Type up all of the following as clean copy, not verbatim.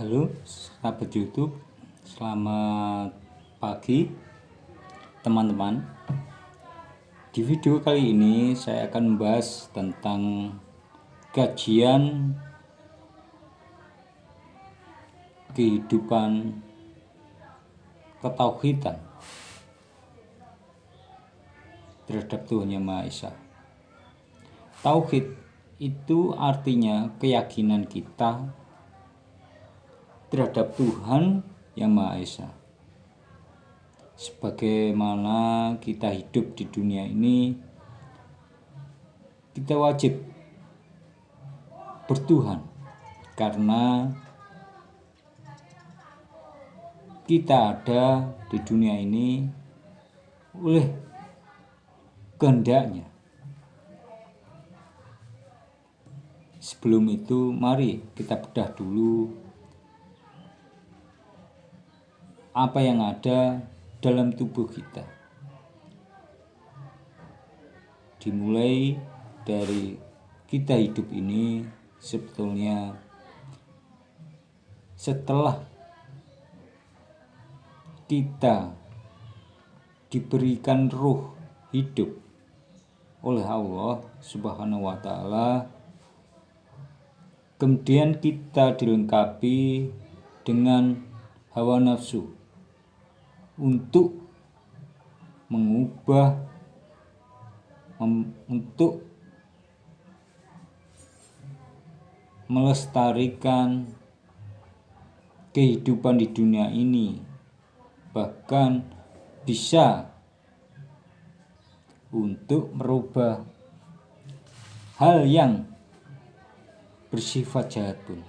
Halo sahabat YouTube, selamat pagi teman-teman. Di video kali ini saya akan membahas tentang kajian kehidupan ketauhidan terhadap Tuhan Yang Maha Esa. Tauhid itu artinya keyakinan kita terhadap Tuhan Yang Maha Esa. Sebagaimana kita hidup di dunia ini, kita wajib bertuhan karena kita ada di dunia ini oleh kehendaknya. Sebelum itu, mari kita bedah dulu apa yang ada dalam tubuh kita. Dimulai dari kita hidup ini, sebetulnya setelah kita diberikan ruh hidup oleh Allah Subhanahu wa Ta'ala, kemudian kita dilengkapi dengan hawa nafsu untuk mengubah, untuk melestarikan kehidupan di dunia ini, bahkan bisa untuk merubah hal yang bersifat jahat pun.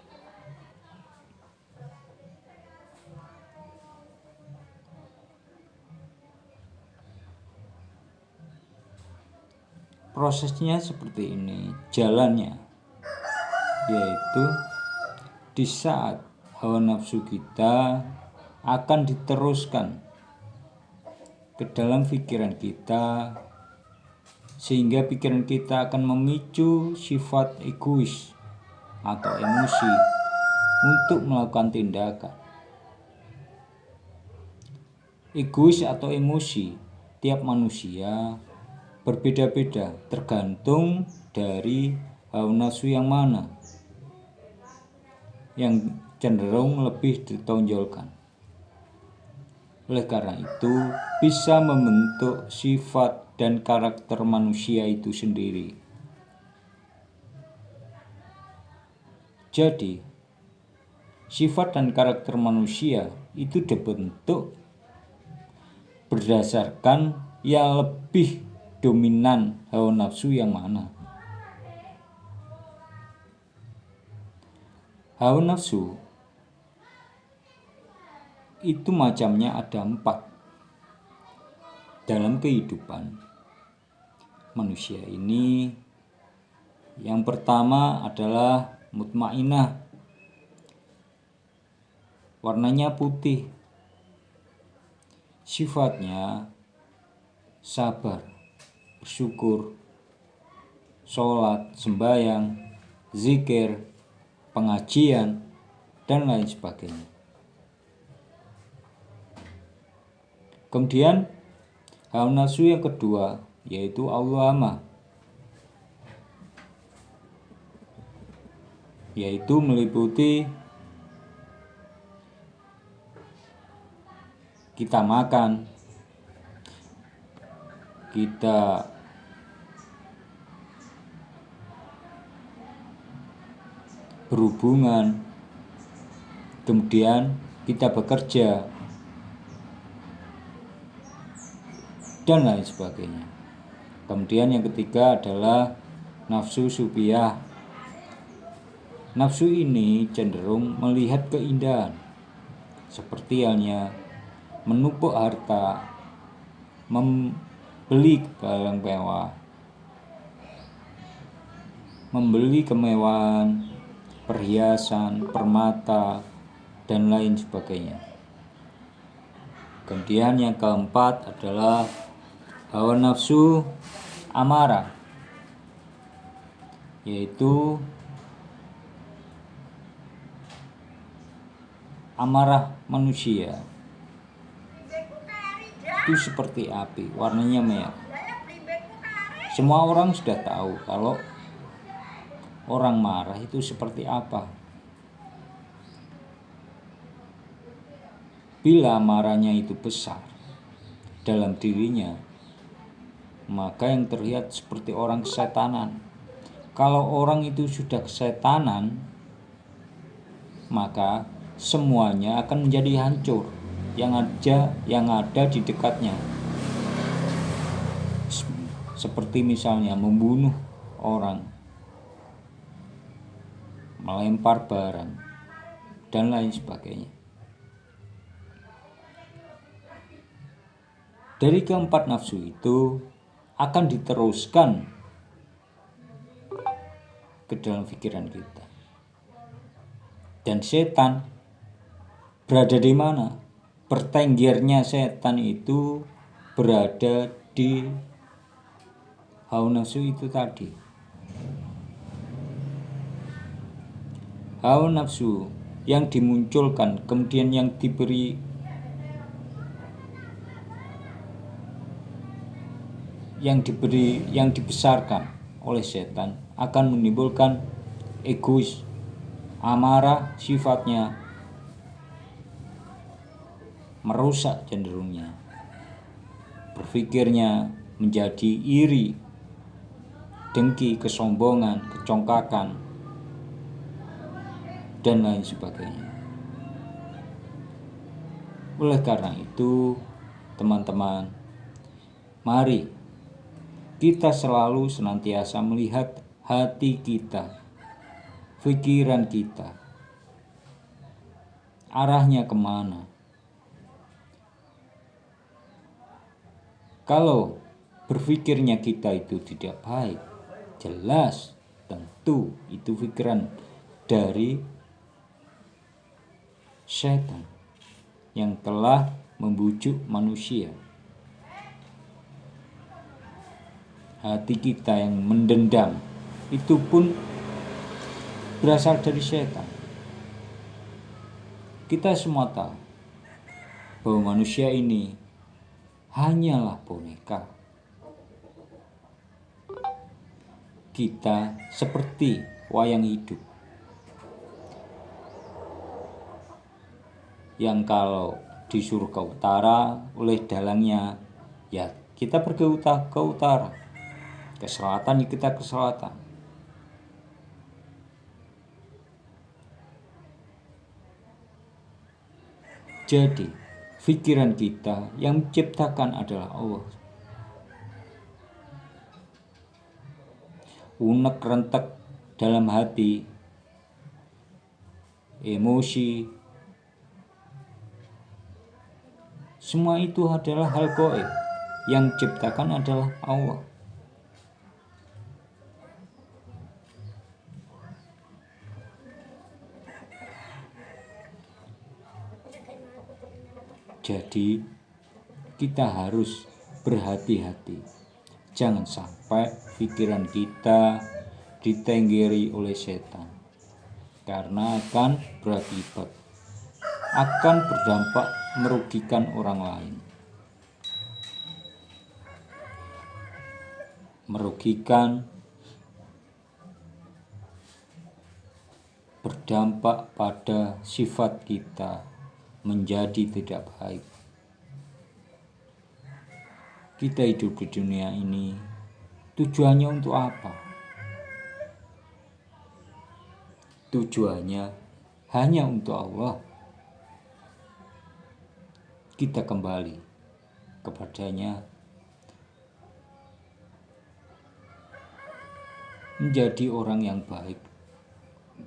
Prosesnya seperti ini, jalannya yaitu di saat hawa nafsu kita akan diteruskan ke dalam pikiran kita, sehingga pikiran kita akan memicu sifat egois atau emosi untuk melakukan tindakan. Egois atau emosi tiap manusia berbeda-beda tergantung dari hawa nafsu yang mana yang cenderung lebih ditonjolkan. Oleh karena itu, bisa membentuk sifat dan karakter manusia itu sendiri. Jadi, sifat dan karakter manusia itu dibentuk berdasarkan yang lebih dominan hawa nafsu yang mana. Hawa nafsu itu macamnya ada 4 dalam kehidupan manusia ini. Yang pertama adalah mutmainah, warnanya putih, sifatnya sabar, bersyukur, sholat, sembahyang, zikir, pengajian, dan lain sebagainya. Kemudian hawa nafsu yang kedua yaitu awwamah, yaitu meliputi kita makan, kita berhubungan, kemudian kita bekerja, dan lain sebagainya. Kemudian yang ketiga adalah nafsu subiyah. Nafsu ini cenderung melihat keindahan, seperti halnya menumpuk harta, membeli barang mewah, membeli kemewahan, perhiasan, permata, dan lain sebagainya. Kemudian yang keempat adalah hawa nafsu amarah, yaitu amarah manusia itu seperti api, warnanya merah. Semua orang sudah tahu kalau orang marah itu seperti apa. Bila marahnya itu besar dalam dirinya, maka yang terlihat seperti orang kesetanan. Kalau orang itu sudah kesetanan, maka semuanya akan menjadi hancur yang ada di dekatnya. Seperti misalnya membunuh orang, melempar barang, dan lain sebagainya. Dari keempat nafsu itu akan diteruskan ke dalam pikiran kita. Dan setan berada di mana? Bertenggernya setan itu berada di hawa nafsu itu tadi. Hawa nafsu yang dimunculkan, kemudian yang dibesarkan oleh setan akan menimbulkan egois, amarah, sifatnya merusak cenderungnya. Berpikirnya menjadi iri, dengki, kesombongan, kecongkakan, dan lain sebagainya. Oleh karena itu, teman-teman, mari kita selalu senantiasa melihat hati kita, pikiran kita, arahnya kemana. Kalau berpikirnya kita itu tidak baik, jelas tentu itu pikiran dari setan yang telah membujuk manusia. Hati kita yang mendendam itu pun berasal dari setan. Kita semua tahu bahwa manusia ini hanyalah boneka. Kita seperti wayang hidup yang kalau disuruh ke utara oleh dalangnya, ya kita pergi ke utara. Ke selatan, kita ke selatan. Jadi, pikiran kita yang menciptakan adalah Allah. Unek rentek dalam hati, emosi, semua itu adalah hal gaib. Yang menciptakan adalah Allah. Jadi kita harus berhati-hati. Jangan sampai pikiran kita ditenggeri oleh setan. Karena akan berakibat, akan berdampak merugikan orang lain. Merugikan, berdampak pada sifat kita menjadi tidak baik. Kita hidup di dunia ini tujuannya untuk apa? Tujuannya hanya untuk Allah. Kita kembali kepadanya, menjadi orang yang baik.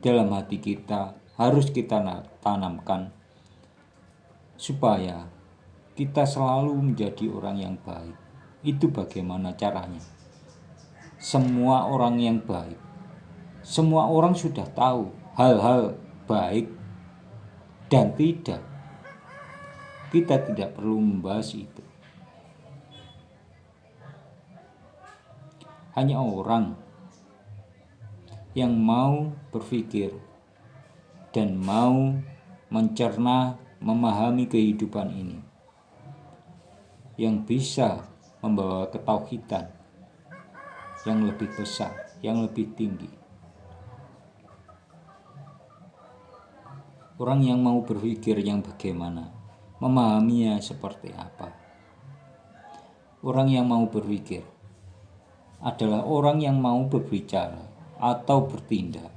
Dalam hati kita harus kita tanamkan supaya kita selalu menjadi orang yang baik. Itu bagaimana caranya? Semua orang yang baik, semua orang sudah tahu hal-hal baik dan tidak. Kita tidak perlu membahas itu. Hanya orang yang mau berpikir dan mau mencerna, memahami kehidupan ini yang bisa membawa ketauhidan yang lebih besar, yang lebih tinggi. Orang yang mau berpikir yang bagaimana, memahaminya seperti apa. Orang yang mau berpikir adalah orang yang mau berbicara atau bertindak,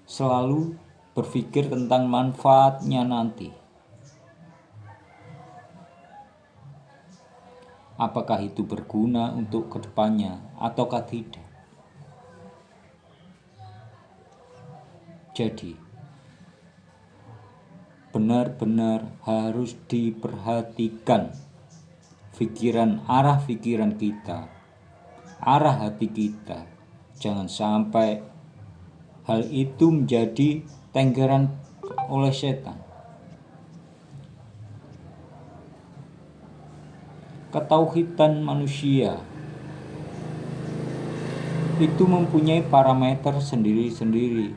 selalu berpikir tentang manfaatnya nanti. Apakah itu berguna untuk kedepannya ataukah tidak? Jadi, benar-benar harus diperhatikan arah pikiran kita, arah hati kita. Jangan sampai hal itu menjadi tenggeran oleh setan. Ketauhidan manusia itu mempunyai parameter sendiri-sendiri.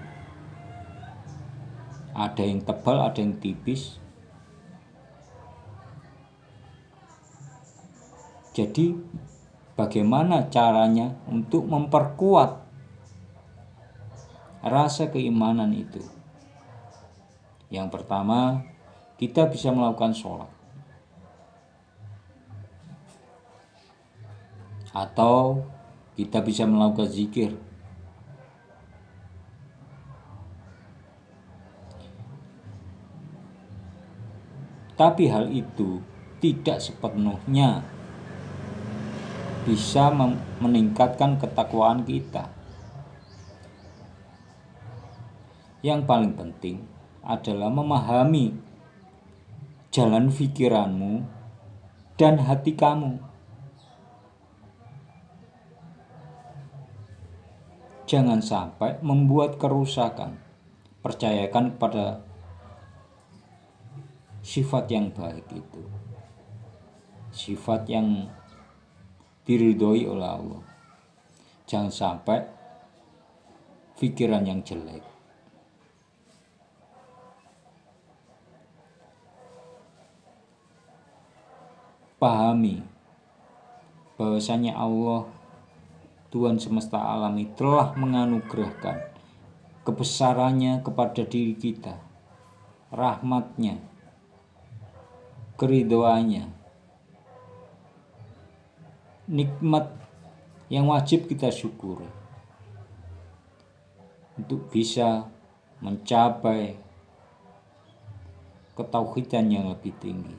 Ada yang tebal, ada yang tipis. Jadi bagaimana caranya untuk memperkuat rasa keimanan itu? Yang pertama, kita bisa melakukan sholat, atau kita bisa melakukan zikir. Tapi hal itu tidak sepenuhnya bisa meningkatkan ketakwaan kita. Yang paling penting adalah memahami jalan pikiranmu dan hati kamu. Jangan sampai membuat kerusakan. Percayakan kepada sifat yang baik itu, sifat yang diridhoi oleh Allah. Jangan sampai pikiran yang jelek. Pahami bahwasanya Allah, Tuhan semesta alam, telah menganugerahkan kebesarannya kepada diri kita, rahmatnya, keridhoannya, nikmat yang wajib kita syukuri untuk bisa mencapai ketauhidan yang lebih tinggi.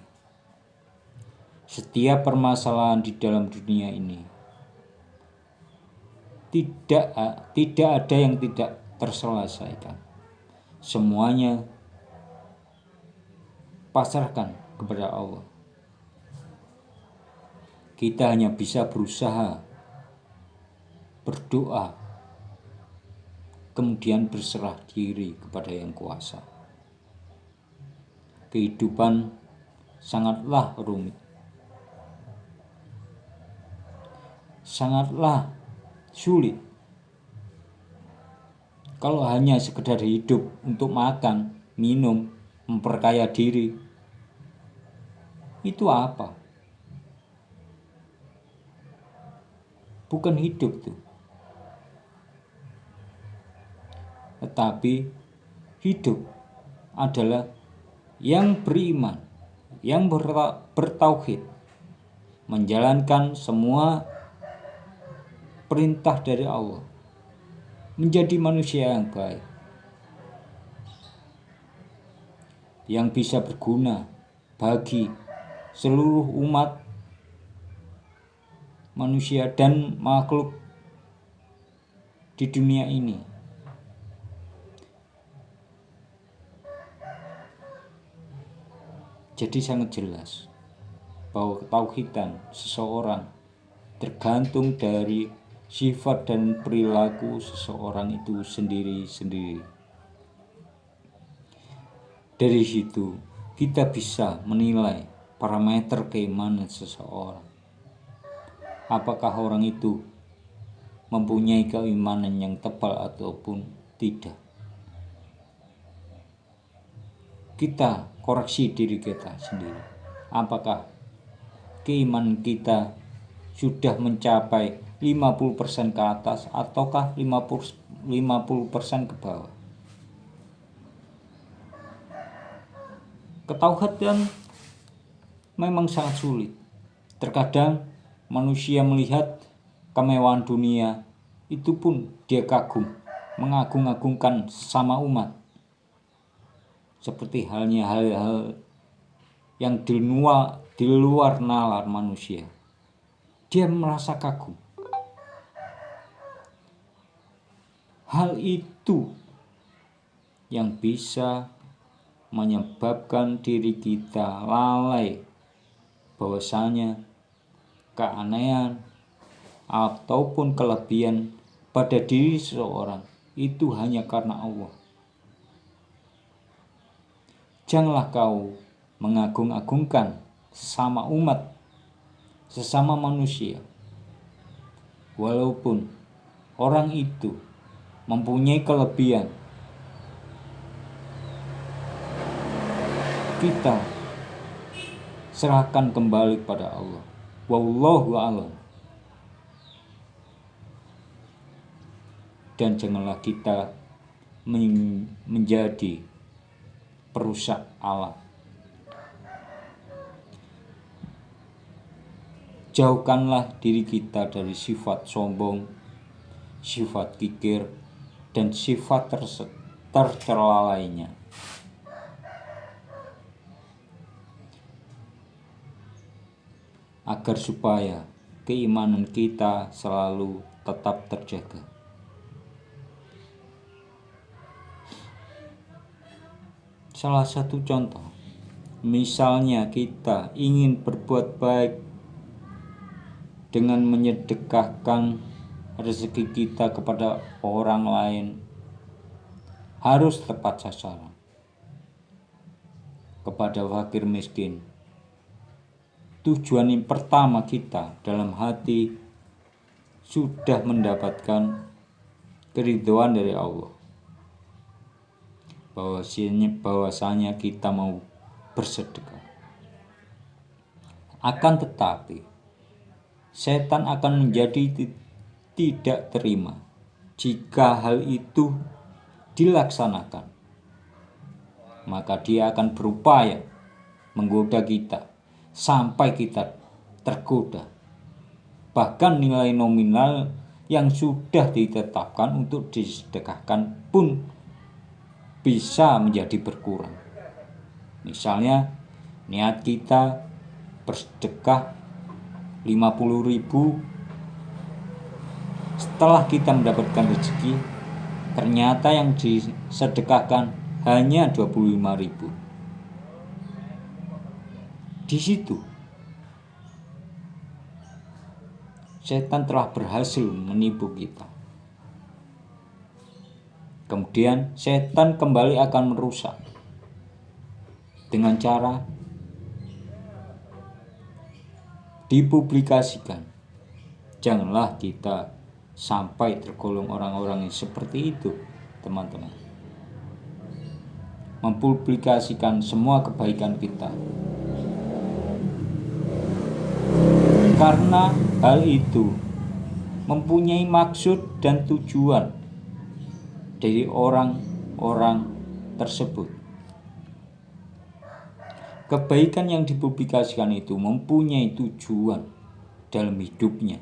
Setiap permasalahan di dalam dunia ini tidak ada yang tidak terselesaikan. Semuanya pasrahkan kepada Allah. Kita hanya bisa berusaha, berdoa, kemudian berserah diri kepada Yang Kuasa. Kehidupan sangatlah rumit, sangatlah sulit. Kalau hanya sekedar hidup untuk makan, minum, memperkaya diri, itu apa? Bukan hidup tuh. Tetapi hidup adalah yang beriman, yang bertauhid, menjalankan semua perintah dari Allah, menjadi manusia yang baik, yang bisa berguna bagi seluruh umat manusia dan makhluk di dunia ini. Jadi sangat jelas bahwa ketauhidan seseorang tergantung dari sifat dan perilaku seseorang itu sendiri-sendiri. Dari situ kita bisa menilai parameter keimanan seseorang. Apakah orang itu mempunyai keimanan yang tebal ataupun tidak. kita koreksi diri kita sendiri. Apakah keimanan kita sudah mencapai 50% ke atas ataukah 50% ke bawah? Ketauhidan memang sangat sulit. Terkadang manusia melihat kemewahan dunia itu pun dia kagum, mengagung-agungkan sama umat. Seperti halnya hal-hal yang di luar nalar manusia. Dia merasa kagum. Hal itu yang bisa menyebabkan diri kita lalai bahwasanya keanehan ataupun kelebihan pada diri seseorang itu hanya karena Allah. Janganlah kau mengagung-agungkan sesama umat, sesama manusia. Walaupun orang itu mempunyai kelebihan, kita serahkan kembali pada Allah. Wallahu a'lam. Dan janganlah kita menjadi perusak alam. Jauhkanlah diri kita dari sifat sombong, sifat kikir, dan sifat tercela lainnya. Agar supaya keimanan kita selalu tetap terjaga. Salah satu contoh, misalnya kita ingin berbuat baik dengan menyedekahkan rezeki kita kepada orang lain, harus tepat sasaran kepada fakir miskin. Tujuan yang pertama kita dalam hati sudah mendapatkan keridhaan dari Allah, bahwasanya kita mau bersedekah. Akan tetapi setan akan menjadi tidak terima jika hal itu dilaksanakan. Maka dia akan berupaya menggoda kita sampai kita tergoda. Bahkan nilai nominal yang sudah ditetapkan untuk disedekahkan pun bisa menjadi berkurang. Misalnya niat kita bersedekah 50.000, setelah kita mendapatkan rezeki ternyata yang disedekahkan hanya 25.000. Di situ setan telah berhasil menipu kita. Kemudian setan kembali akan merusak dengan cara dipublikasikan. Janganlah kita sampai tergolong orang-orang yang seperti itu, teman-teman. Mempublikasikan semua kebaikan kita. Karena hal itu mempunyai maksud dan tujuan dari orang-orang tersebut. Kebaikan yang dipublikasikan itu mempunyai tujuan dalam hidupnya,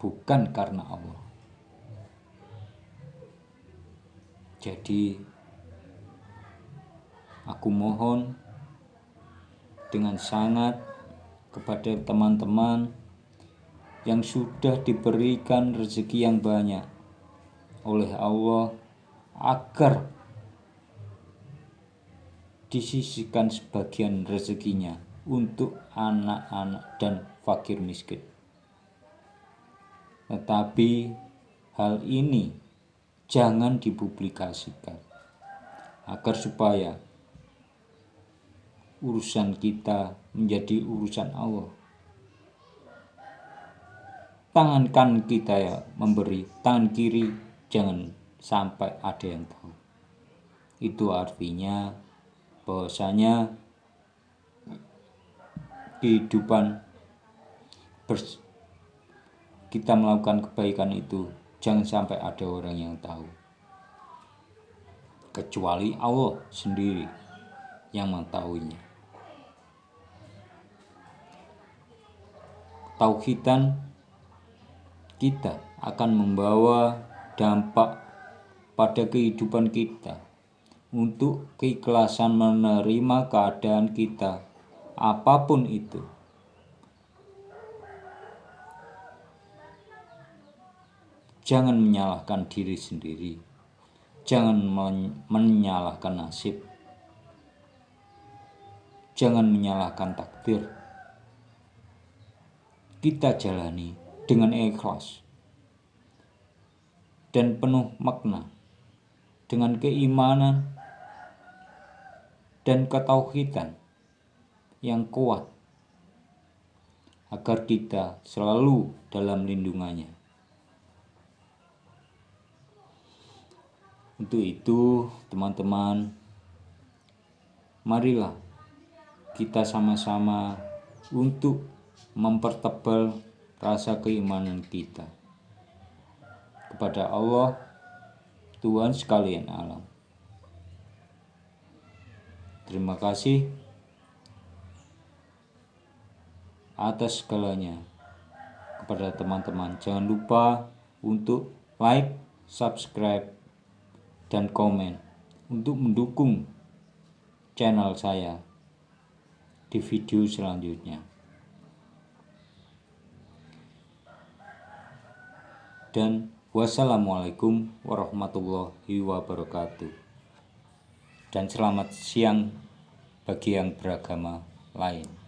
bukan karena Allah. Jadi aku mohon dengan sangat kepada teman-teman yang sudah diberikan rezeki yang banyak oleh Allah, agar disisihkan sebagian rezekinya untuk anak-anak dan fakir miskin. Tetapi hal ini jangan dipublikasikan, agar supaya urusan kita menjadi urusan Allah. Tangan kanan kita ya memberi, tangan kiri jangan sampai ada yang tahu. Itu artinya bahwasanya kehidupan kita melakukan kebaikan itu jangan sampai ada orang yang tahu, kecuali Allah sendiri yang mengetahuinya. Tauhidan kita akan membawa dampak pada kehidupan kita untuk keikhlasan menerima keadaan kita apapun itu. Jangan menyalahkan diri sendiri, jangan menyalahkan nasib, jangan menyalahkan takdir. Kita jalani dengan ikhlas dan penuh makna, dengan keimanan dan ketauhidan yang kuat, agar kita selalu dalam lindungannya. Untuk itu, teman-teman, marilah kita sama-sama untuk mempertebal rasa keimanan kita kepada Allah, Tuhan sekalian alam. Terima kasih atas segalanya kepada teman-teman. Jangan lupa untuk like, subscribe, dan komen untuk mendukung channel saya di video selanjutnya. Dan wassalamualaikum warahmatullahi wabarakatuh. Dan selamat siang bagi yang beragama lain.